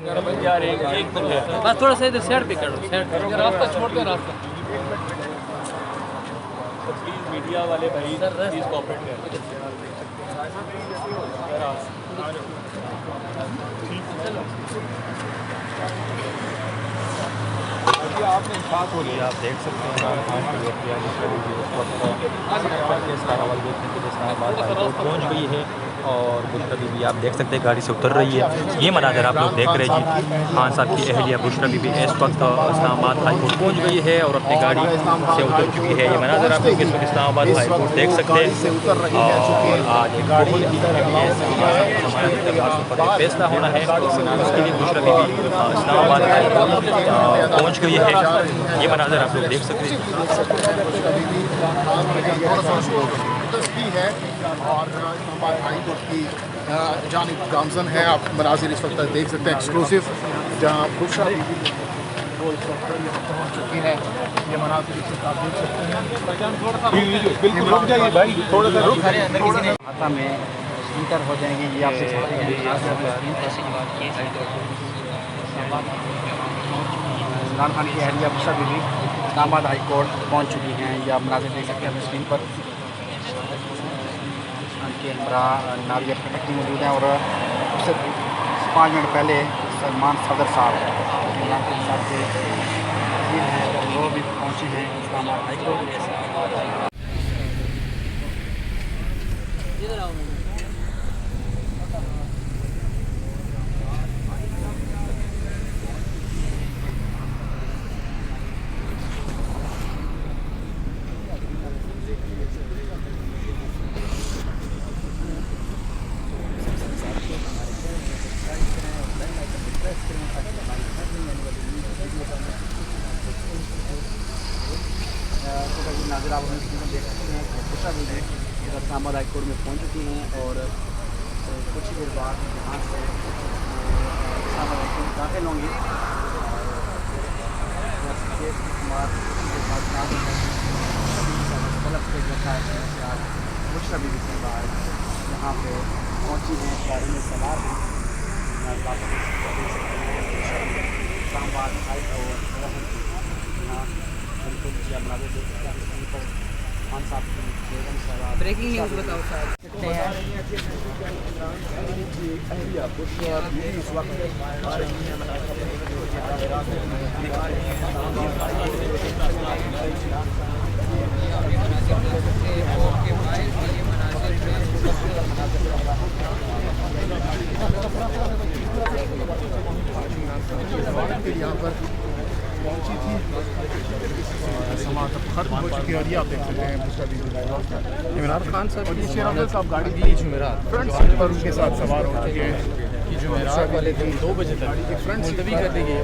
यार एक तो है, बस थोड़ा सा इधर साइड पे करो, साइड करो, रास्ता छोड़ दो, रास्ता। प्लीज़ मीडिया वाले भाई प्लीज़ कोऑपरेट करें। आपने इंसाफ हो लिया, आप देख सकते हैं खान की व्यक्ति पहुँच गई है और बुशरा बीबी आप देख सकते हैं गाड़ी से उतर रही है। ये मनाजर आप लोग देख रहे हैं जी, खान साहब की अहलिया बुशरा बीबी इस वक्त इस्लामाबाद हाई कोर्ट पहुँच गई है और अपनी गाड़ी से उतर चुकी है। ये मनाजर आप लोग इस वक्त इस्लामाबाद हाई कोर्ट देख सकते हैं और आज एक बहुत ही दरख्वास्तों पर फैसला होना है, उसके लिए बुशरा बीबी इस्लामाबाद हाई कोर्ट पहुँच गई है। ये मनाजर आप लोग देख सकते हैं है और इस्लामाबाद हाई कोर्ट की जानिब गामजन है। आप मनाजिर इस वक्त देख सकते हैं एक्सक्लूसिव, जहाँ बुशरा बीबी वो इस वक्त पहुँच चुकी है। ये मनाजिर इस वक्त आप देख सकते हैं। बिल्कुल रुक जाइए भाई, थोड़ा सा रुक खाता में इंटर हो जाएंगे। ये आपसे इमरान खान की अहलिया बुशरा बीबी इस्लामाबाद हाई कोर्ट पहुँच चुकी हैं। ये आप मनाजिर देख सकते हैं स्क्रीन पर। के हमरा नारियल खटक मौजूद हैं और उससे 5 मिनट पहले सलमान सदर साहब इमरान खान साहब के हैं वो भी पहुँचे हैं इस्लामाबाद हाई कोर्ट। नाज़िर आप देख सकते हैं बुशरा बीबी इस्लामाबाद हाई कोर्ट में पहुँच चुकी हैं और कुछ ही देर बाद यहाँ से इस्लामाबाद हाई कोर्ट दाखिल होंगी। बुशरा बीबी से बाद यहाँ पे पहुँची हैं, गाड़ी में सवार हैं। इस्लामाबाद हाई कोर्ट खान साहब की बेगम साहब ब्रेकिंग न्यूज़ बताओ साहब। इस वक्त आ रही हैं यहाँ पर पहुँची थी और समाज अब खत्म हो चुकी है। और ये आप देख सकते हैं बुशरा बीबी इमरान खान साहब और शेर अफजल साहब गाड़ी की फ्रंट सीट पर उनके साथ सवार हो चुके हैं। जुमेरात वाले दिन 2 बजे तक फ्रंट सीट भी कर दी गई।